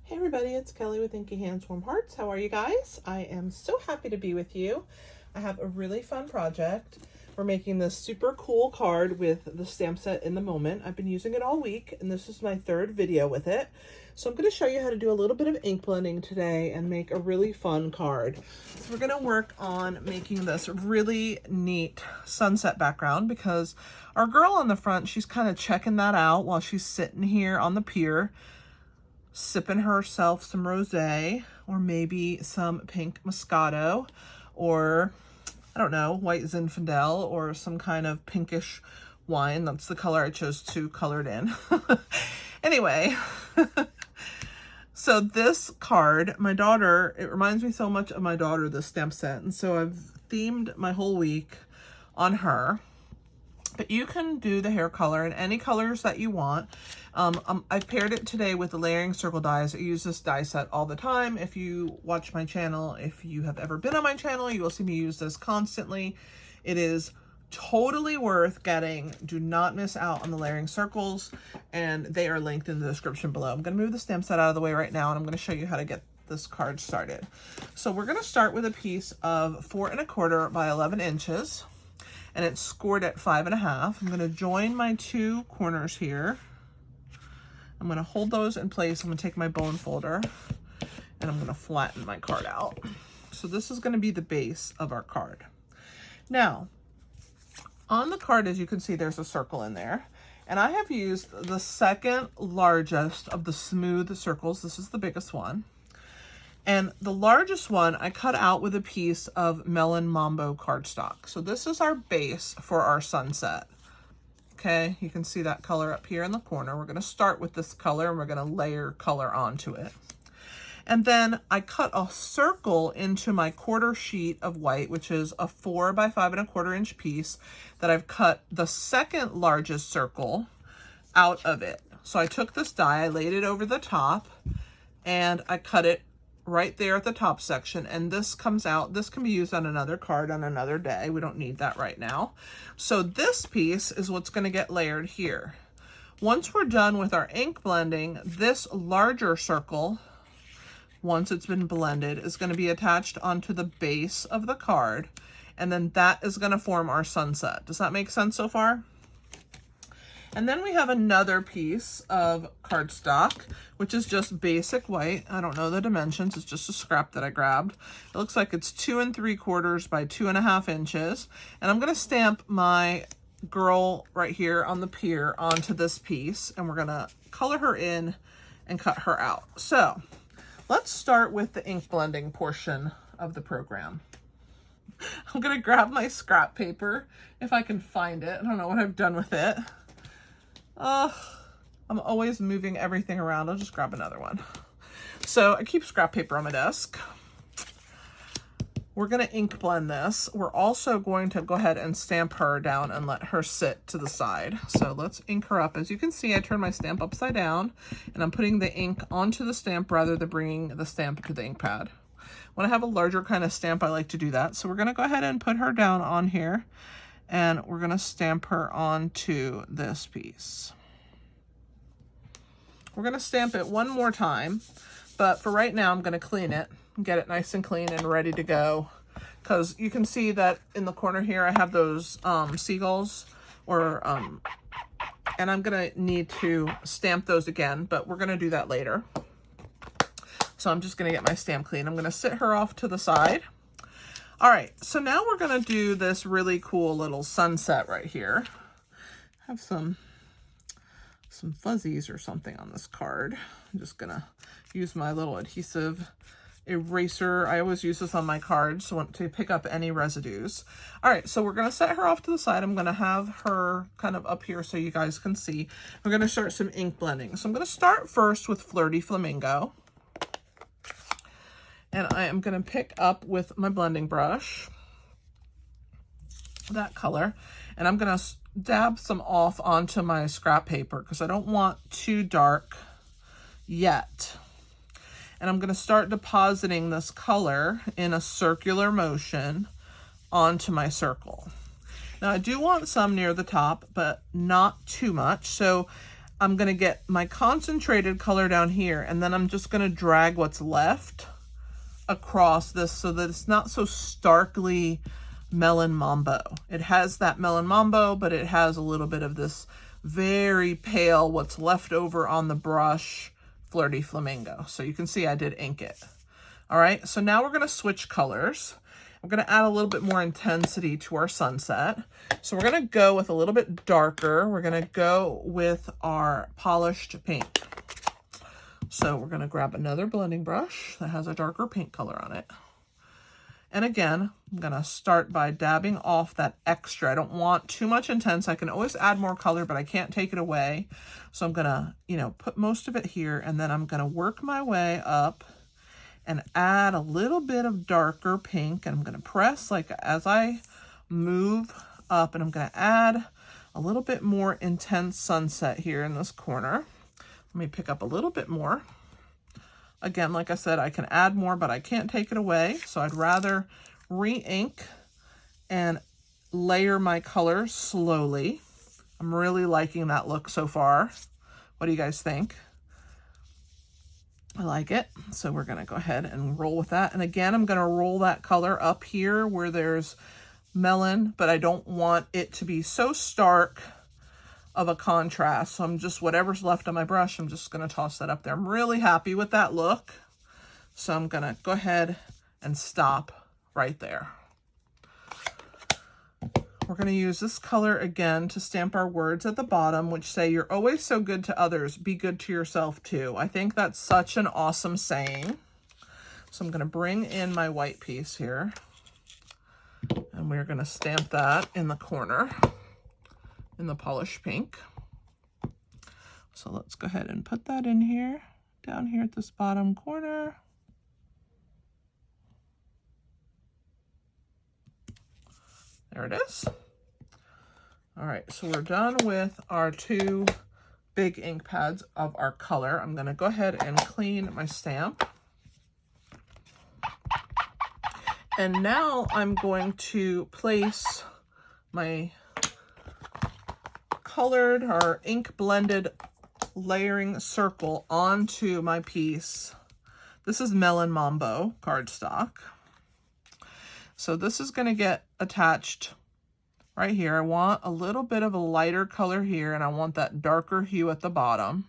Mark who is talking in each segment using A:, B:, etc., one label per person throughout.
A: Hey everybody, it's Kelly with Inky Hands Warm Hearts. How are you guys? I am so happy to be with you. I have a really fun project. We're making this super cool card with the stamp set In the Moment. I've been using it all week and this is my third video with it. So I'm going to show you how to do a little bit of ink blending today and make a really fun card. So we're going to work on making this really neat sunset background because our girl on the front, she's kind of checking that out while she's sitting here on the pier, sipping herself some rosé or maybe some pink Moscato or I don't know, white Zinfandel or some kind of pinkish wine. That's the color I chose to color it in. Anyway, so this card, my daughter, it reminds me so much of my daughter, this stamp set. And so I've themed my whole week on her. But you can do the hair color in any colors that you want. I paired it today with the layering circle dies. I use this die set all the time. If you watch my channel, if you have ever been on my channel, you will see me use this constantly. It is totally worth getting. Do not miss out on the layering circles, and they are linked in the description below. I'm going to move the stamp set out of the way right now, and I'm going to show you how to get this card started. So we're going to start with a piece of 4 1/4 by 11 inches. And it's scored at 5 1/2. I'm going to join my two corners here. I'm going to hold those in place. I'm going to take my bone folder and I'm going to flatten my card out. So this is going to be the base of our card. Now, on the card, as you can see, there's a circle in there. And I have used the second largest of the smooth circles. This is the biggest one. And the largest one I cut out with a piece of Melon Mambo cardstock. So this is our base for our sunset. Okay, you can see that color up here in the corner. We're going to start with this color and we're going to layer color onto it. And then I cut a circle into my quarter sheet of white, which is a 4 by 5 1/4 inch piece that I've cut the second largest circle out of it. So I took this die, I laid it over the top, and I cut it right there at the top section, and this comes out. This can be used on another card on another day. We don't need that right now. So this piece is what's going to get layered here. Once we're done with our ink blending, this larger circle, once it's been blended, is going to be attached onto the base of the card, and then that is going to form our sunset. Does that make sense so far? And then we have another piece of cardstock, which is just basic white. I don't know the dimensions. It's just a scrap that I grabbed. It looks like it's 2 3/4 by 2 1/2 inches. And I'm going to stamp my girl right here on the pier onto this piece. And we're going to color her in and cut her out. So let's start with the ink blending portion of the program. I'm going to grab my scrap paper if I can find it. I don't know what I've done with it. I'm always moving everything around. I'll just grab another one. So I keep scrap paper on my desk. We're going to ink blend this. We're also going to go ahead and stamp her down and let her sit to the side. So let's ink her up. As you can see, I turned my stamp upside down and I'm putting the ink onto the stamp rather than bringing the stamp to the ink pad. When I have a larger kind of stamp, I like to do that. So we're going to go ahead and put her down on here. And we're going to stamp her onto this piece. We're going to stamp it one more time, but for right now, I'm going to clean it and get it nice and clean and ready to go. Because you can see that in the corner here, I have those seagulls, and I'm going to need to stamp those again, but we're going to do that later. So I'm just going to get my stamp clean. I'm going to sit her off to the side. All right, so now we're going to do this really cool little sunset right here. Have some fuzzies or something on this card. I'm just going to use my little adhesive eraser. I always use this on my cards to pick up any residues. All right, so we're going to set her off to the side. I'm going to have her kind of up here so you guys can see. We're going to start some ink blending. So I'm going to start first with Flirty Flamingo. And I am going to pick up with my blending brush that color, and I'm going to dab some off onto my scrap paper because I don't want too dark yet. And I'm going to start depositing this color in a circular motion onto my circle. Now I do want some near the top, but not too much. So I'm going to get my concentrated color down here, and then I'm just going to drag what's left across this so that it's not so starkly melon mambo. It has that melon mambo, but it has a little bit of this very pale, what's left over on the brush, flirty flamingo. So you can see I did ink it. All right, so now we're going to switch colors. We're going to add a little bit more intensity to our sunset. So we're going to go with a little bit darker. We're going to go with our polished pink. So we're going to grab another blending brush that has a darker pink color on it. And again, I'm going to start by dabbing off that extra. I don't want too much intense. I can always add more color, but I can't take it away. So I'm going to, put most of it here, and then I'm going to work my way up and add a little bit of darker pink. And I'm going to press like as I move up, and I'm going to add a little bit more intense sunset here in this corner. Let me pick up a little bit more. Again, like I said, I can add more, but I can't take it away. So I'd rather re-ink and layer my colors slowly. I'm really liking that look so far. What do you guys think? I like it. So we're going to go ahead and roll with that. And again, I'm going to roll that color up here where there's melon, but I don't want it to be so stark of a contrast. So I'm just, whatever's left on my brush, I'm just going to toss that up there. I'm really happy with that look. So I'm going to go ahead and stop right there. We're going to use this color again to stamp our words at the bottom, which say, "You're always so good to others. Be good to yourself too." I think that's such an awesome saying. So I'm going to bring in my white piece here, and we're going to stamp that in the corner in the polished pink. So let's go ahead and put that in here, down here at this bottom corner. There it is. All right, so we're done with our two big ink pads of our color. I'm gonna go ahead and clean my stamp. And now I'm going to place my colored or ink blended layering circle onto my piece. This is Melon Mambo cardstock. So this is going to get attached right here. I want a little bit of a lighter color here, and I want that darker hue at the bottom.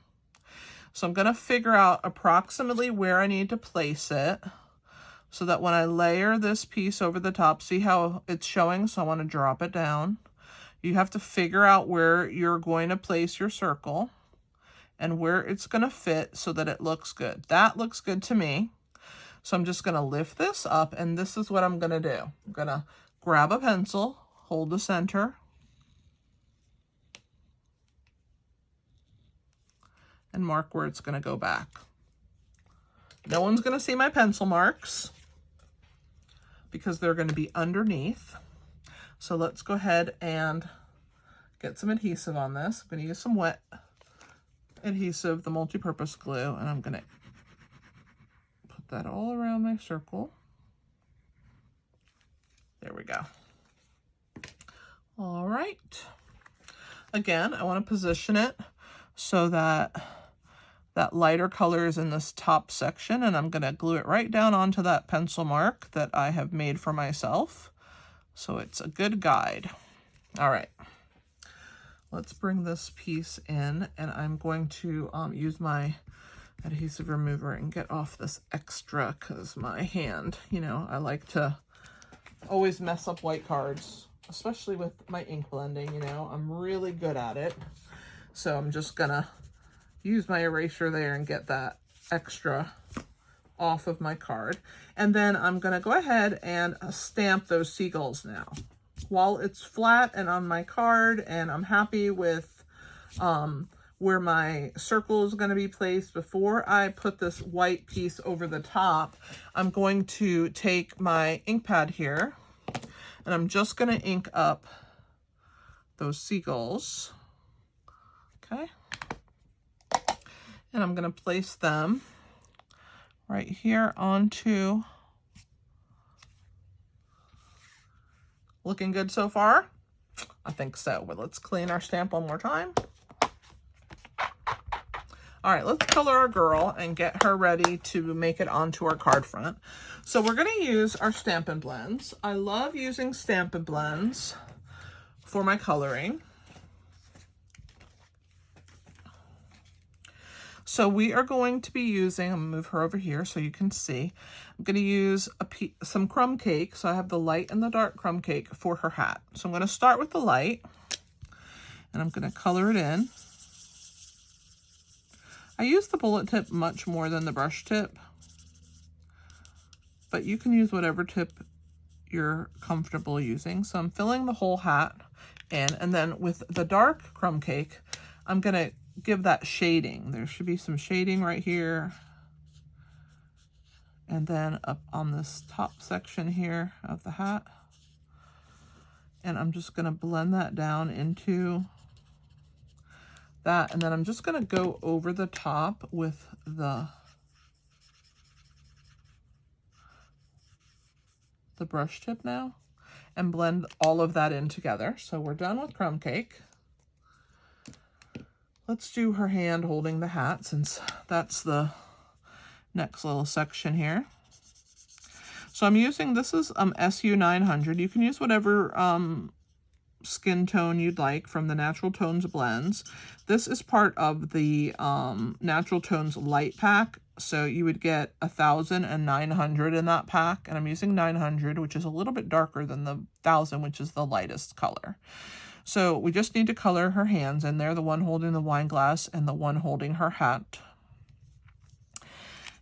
A: So I'm going to figure out approximately where I need to place it so that when I layer this piece over the top, see how it's showing? So I want to drop it down. You have to figure out where you're going to place your circle and where it's going to fit so that it looks good. That looks good to me. So I'm just going to lift this up, and this is what I'm going to do. I'm going to grab a pencil, hold the center, and mark where it's going to go back. No one's going to see my pencil marks because they're going to be underneath. So let's go ahead and get some adhesive on this. I'm going to use some wet adhesive, the multi-purpose glue, and I'm going to put that all around my circle. There we go. All right. Again, I want to position it so that that lighter color is in this top section, and I'm going to glue it right down onto that pencil mark that I have made for myself. So it's a good guide. All right. Let's bring this piece in, and I'm going to use my adhesive remover and get off this extra because my hand, I like to always mess up white cards, especially with my ink blending, I'm really good at it. So I'm just gonna use my eraser there and get that extra off of my card. And then I'm gonna go ahead and stamp those seagulls now. While it's flat and on my card and I'm happy with where my circle is going to be placed, before I put this white piece over the top, I'm going to take my ink pad here and I'm just going to ink up those seagulls. Okay. And I'm going to place them right here onto. Looking good so far? I think so, but let's clean our stamp one more time. All right, let's color our girl and get her ready to make it onto our card front. So we're going to use our Stampin' Blends. I love using Stampin' Blends for my coloring. So we are going to be using, I'm going to move her over here so you can see. I'm going to use some crumb cake. So I have the light and the dark crumb cake for her hat. So I'm going to start with the light and I'm going to color it in. I use the bullet tip much more than the brush tip, but you can use whatever tip you're comfortable using. So I'm filling the whole hat in, and then with the dark crumb cake, I'm gonna give that shading. There should be some shading right here, and then up on this top section here of the hat. And I'm just gonna blend that down into that, and then I'm just going to go over the top with the brush tip now and blend all of that in together. So we're done with crumb cake. Let's do her hand holding the hat, since that's the next little section here. So I'm using, this is SU 900. You can use whatever skin tone you'd like from the Natural Tones blends. This is part of the Natural Tones light pack, so you would get 1,000 and 900 in that pack, and I'm using 900, which is a little bit darker than the 1,000, which is the lightest color. So we just need to color her hands in there, the one holding the wine glass and the one holding her hat.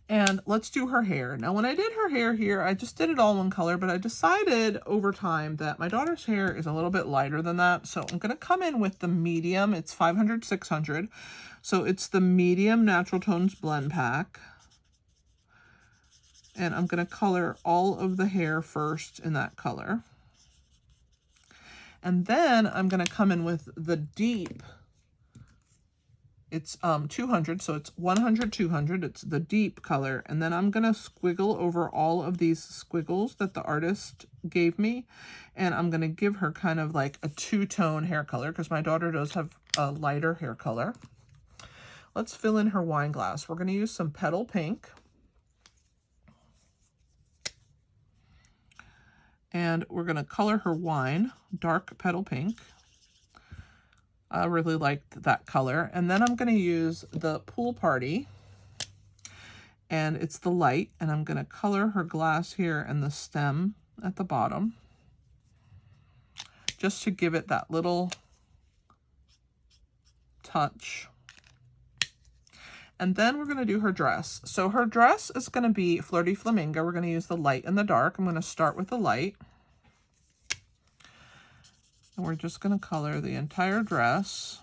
A: And let's do her hair. Now, when I did her hair here, I just did it all one color, but I decided over time that my daughter's hair is a little bit lighter than that. So I'm going to come in with the medium. It's 500, 600. So it's the medium Natural Tones blend pack. And I'm going to color all of the hair first in that color. And then I'm going to come in with the deep. It's 200, so it's 100, 200. It's the deep color. And then I'm going to squiggle over all of these squiggles that the artist gave me. And I'm going to give her kind of like a two-tone hair color, because my daughter does have a lighter hair color. Let's fill in her wine glass. We're going to use some Petal Pink. And we're going to color her wine, dark Petal Pink. I really liked that color. And then I'm going to use the Pool Party, and it's the light, and I'm going to color her glass here and the stem at the bottom, just to give it that little touch. And then we're going to do her dress. So her dress is going to be Flirty Flamingo. We're going to use the light and the dark. I'm going to start with the light. And we're just going to color the entire dress.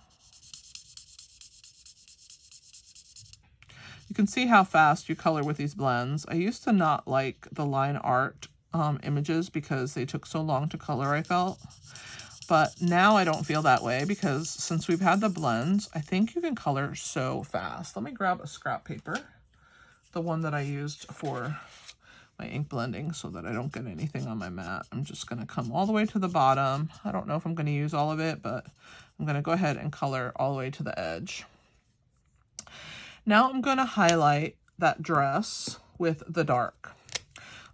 A: You can see how fast you color with these blends. I used to not like the line art images because they took so long to color, I felt. But now I don't feel that way, because since we've had the blends, I think you can color so fast. Let me grab a scrap paper, the one that I used for my ink blending, so that I don't get anything on my mat. I'm just going to come all the way to the bottom. I don't know if I'm going to use all of it, but I'm going to go ahead and color all the way to the edge. Now I'm going to highlight that dress with the dark.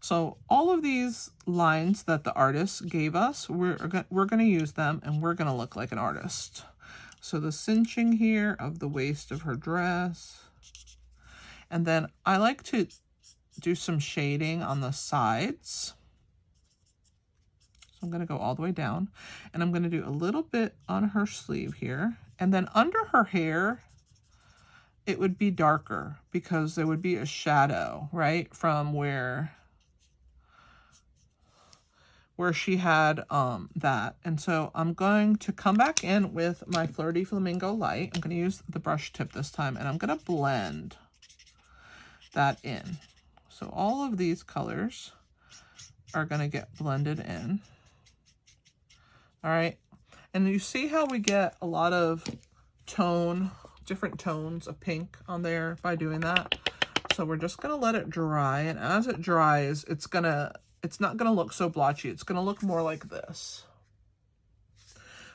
A: So all of these lines that the artist gave us, we're going to use them, and we're going to look like an artist. So the cinching here of the waist of her dress. And then I like to do some shading on the sides. So I'm going to go all the way down, and I'm going to do a little bit on her sleeve here. And then under her hair, it would be darker, because there would be a shadow, right, from where she had that. And so I'm going to come back in with my Flirty Flamingo light. I'm going to use the brush tip this time, and I'm going to blend that in. So all of these colors are going to get blended in. All right. And you see how we get a lot of different tones of pink on there by doing that. So we're just going to let it dry. And as it dries, it's not going to look so blotchy. It's going to look more like this.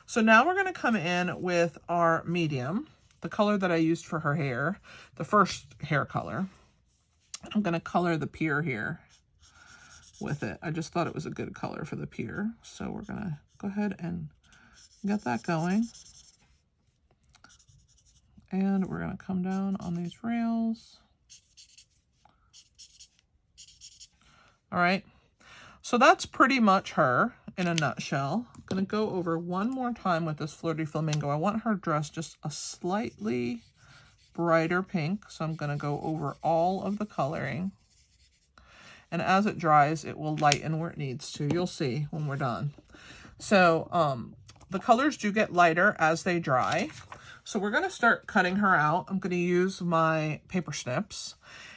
A: So now we're going to come in with our medium. the color that I used for her hair, the first hair color. I'm going to color the pier here with it. I just thought it was a good color for the pier. So we're going to go ahead and get that going. And we're going to come down on these rails. All right. So that's pretty much her in a nutshell. I'm going to go over one more time with this Flirty Flamingo. I want her dress just a slightly brighter pink. So I'm going to go over all of the coloring. And as it dries, it will lighten where it needs to. You'll see when we're done. So the colors do get lighter as they dry. So we're going to start cutting her out. I'm going to use my paper snips.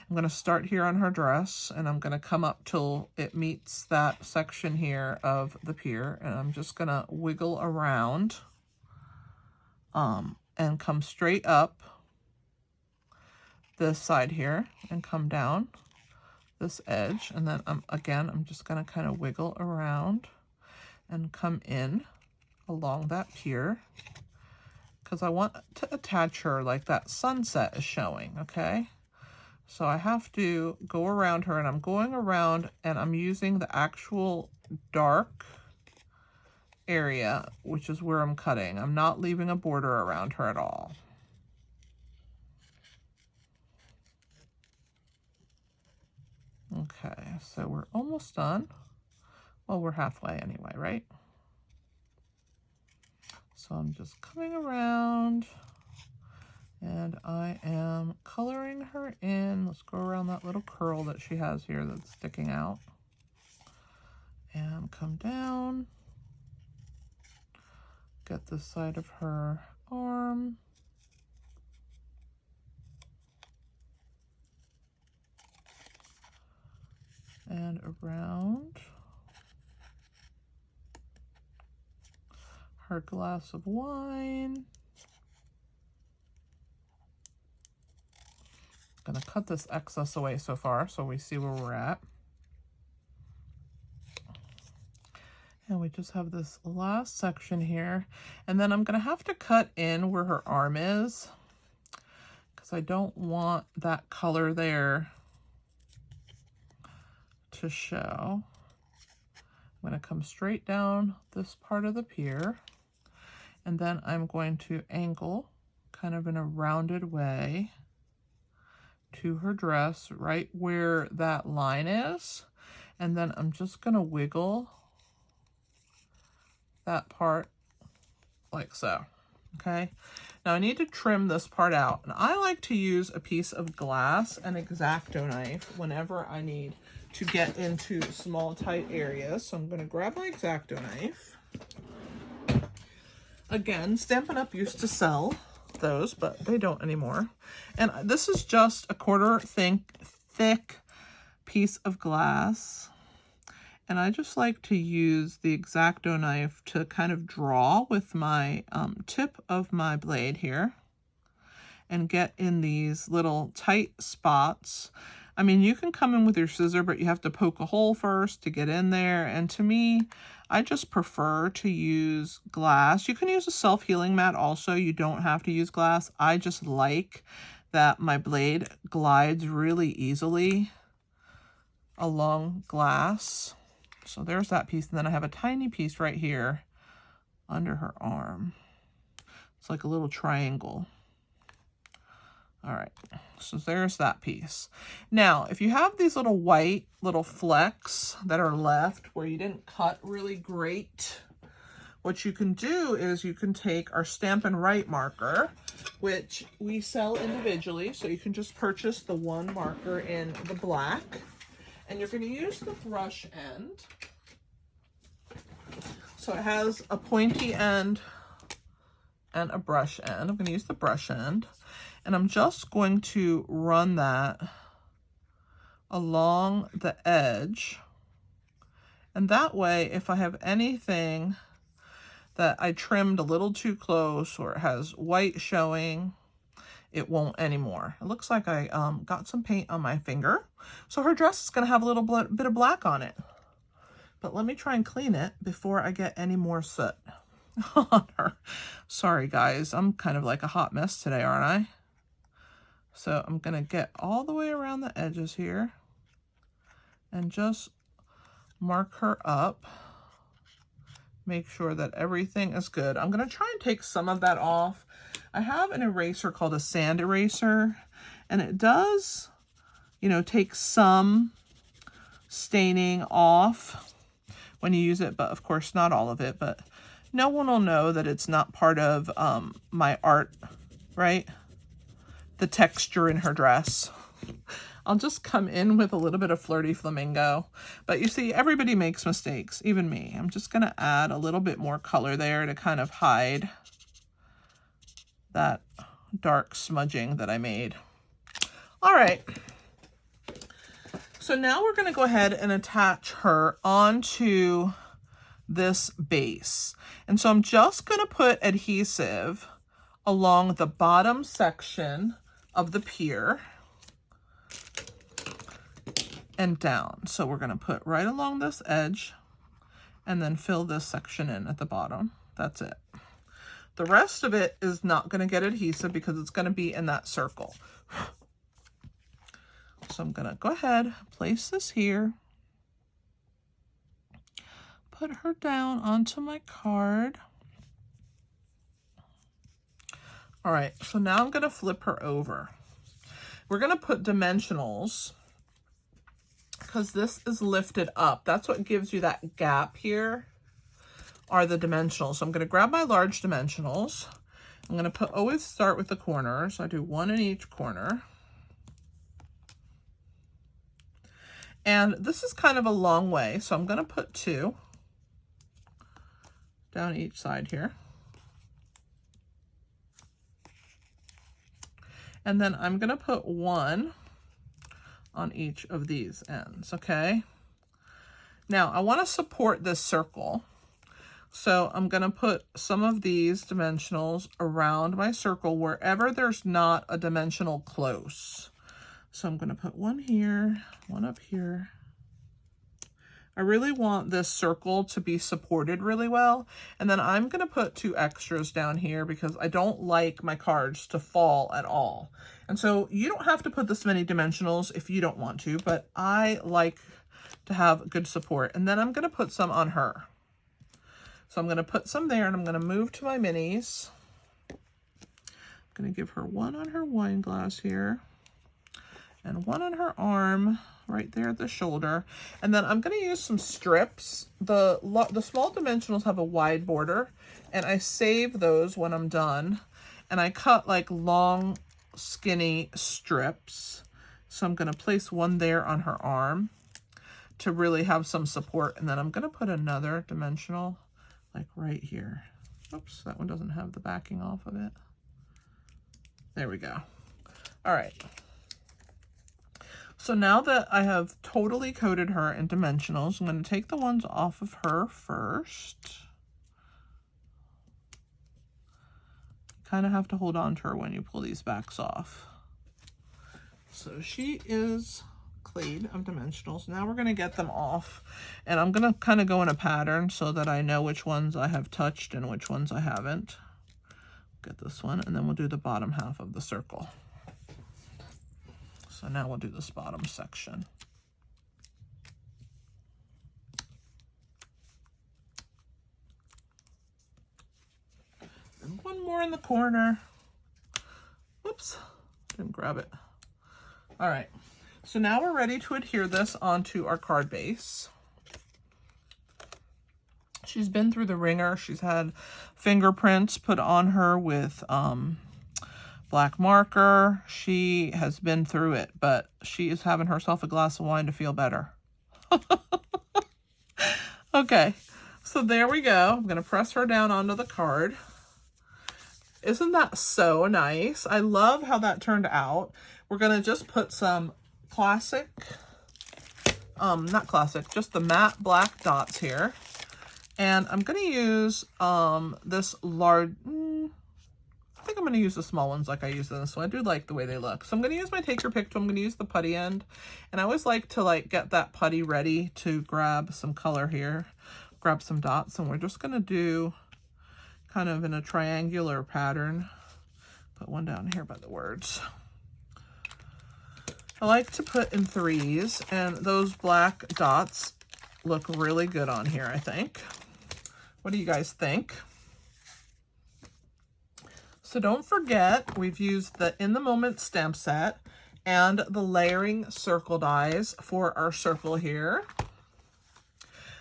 A: I'm going to start here on her dress, and I'm going to come up till it meets that section here of the pier, and I'm just going to wiggle around and come straight up this side here and come down this edge, and then I'm just going to kind of wiggle around and come in along that pier because I want to attach her like that sunset is showing, okay? So I have to go around her, and I'm going around and I'm using the actual dark area, which is where I'm cutting. I'm not leaving a border around her at all. Okay, so we're almost done. Well, we're halfway anyway, right? So I'm just coming around. And I am coloring her in. Let's go around that little curl that she has here that's sticking out. And come down. Get this side of her arm. And around her glass of wine. Gonna cut this excess away so far so we see where we're at. And we just have this last section here. And then I'm gonna have to cut in where her arm is because I don't want that color there to show. I'm gonna come straight down this part of the pier, and then I'm going to angle kind of in a rounded way to her dress right where that line is, and then I'm just going to wiggle that part like so. Okay, now I need to trim this part out, and I like to use a piece of glass and X-Acto knife whenever I need to get into small tight areas. So I'm going to grab my X-Acto knife. Again, Stampin' Up used to sell those, but they don't anymore. And this is just a quarter thick piece of glass, and I just like to use the X-Acto knife to kind of draw with my tip of my blade here and get in these little tight spots. I mean, you can come in with your scissor, but you have to poke a hole first to get in there. And to me, I just prefer to use glass. You can use a self-healing mat also. You don't have to use glass. I just like that my blade glides really easily along glass. So there's that piece. And then I have a tiny piece right here under her arm. It's like a little triangle. All right, so there's that piece. Now, if you have these little white little flecks that are left where you didn't cut really great, what you can do is you can take our Stampin' Write marker, which we sell individually. So you can just purchase the one marker in the black, and you're going to use the brush end. So it has a pointy end and a brush end. I'm going to use the brush end. And I'm just going to run that along the edge. And that way, if I have anything that I trimmed a little too close or it has white showing, it won't anymore. It looks like I got some paint on my finger. So her dress is going to have a little bit of black on it. But let me try and clean it before I get any more soot. on her. Sorry guys, I'm kind of like a hot mess today, aren't I? So I'm gonna get all the way around the edges here and just mark her up. Make sure that everything is good. I'm gonna try and take some of that off. I have an eraser called a sand eraser, and it does, you know, take some staining off when you use it, but of course not all of it. But no one will know that it's not part of my art, right? The texture in her dress. I'll just come in with a little bit of Flirty Flamingo. But you see, everybody makes mistakes, even me. I'm just going to add a little bit more color there to kind of hide that dark smudging that I made. All right. So now we're going to go ahead and attach her onto this base. And so I'm just going to put adhesive along the bottom section of the pier and down. So we're going to put right along this edge and then fill this section in at the bottom. That's it. The rest of it is not going to get adhesive because it's going to be in that circle. So I'm going to go ahead, place this here, put her down onto my card. All right, so now I'm going to flip her over. We're going to put dimensionals because this is lifted up. That's what gives you that gap here are the dimensionals. So I'm going to grab my large dimensionals. I'm going to always start with the corners. I do one in each corner. And this is kind of a long way, so I'm going to put 2 down each side here. And then I'm going to put 1 on each of these ends, okay? Now, I want to support this circle. So I'm going to put some of these dimensionals around my circle wherever there's not a dimensional close. So I'm going to put 1 here, 1 up here. I really want this circle to be supported really well. And then I'm going to put 2 extras down here because I don't like my cards to fall at all. And so you don't have to put this many dimensionals if you don't want to, but I like to have good support. And then I'm going to put some on her. So I'm going to put some there and I'm going to move to my minis. I'm going to give her 1 on her wine glass here and 1 on her arm right there at the shoulder. And then I'm going to use some strips. The small dimensionals have a wide border and I save those when I'm done. And I cut like long, skinny strips. So I'm going to place 1 there on her arm to really have some support. And then I'm going to put another dimensional like right here. Oops, that one doesn't have the backing off of it. There we go. All right. So now that I have totally coated her in dimensionals, I'm going to take the ones off of her first. Kind of have to hold on to her when you pull these backs off. So she is clean of dimensionals. Now we're going to get them off. And I'm going to kind of go in a pattern so that I know which ones I have touched and which ones I haven't. Get this one, and then we'll do the bottom half of the circle. So now we'll do this bottom section. And 1 more in the corner. Whoops, didn't grab it. All right, so now we're ready to adhere this onto our card base. She's been through the ringer. She's had fingerprints put on her with black marker. She has been through it, but she is having herself a glass of wine to feel better. Okay, so there we go. I'm going to press her down onto the card. Isn't that so nice? I love how that turned out. We're going to just put some classic, not classic, just the matte black dots here. And I'm going to use this large, I think I'm going to use the small ones like I used in this one. I do like the way they look. So I'm going to use my take your pick tool. I'm going to use the putty end. And I always like to get that putty ready to grab some color here, grab some dots. And we're just going to do kind of in a triangular pattern. Put one down here by the words. I like to put in 3s, and those black dots look really good on here, I think. What do you guys think? So don't forget, we've used the In the Moment stamp set and the layering circle dies for our circle here.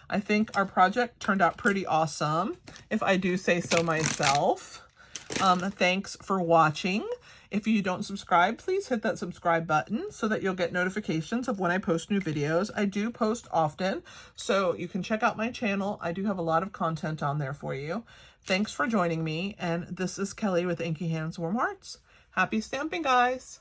A: I think our project turned out pretty awesome, if I do say so myself. Thanks for watching. If you don't subscribe, please hit that subscribe button so that you'll get notifications of when I post new videos. I do post often, so you can check out my channel. I do have a lot of content on there for you. Thanks for joining me, and this is Kelly with Inky Hands Warm Hearts. Happy stamping, guys!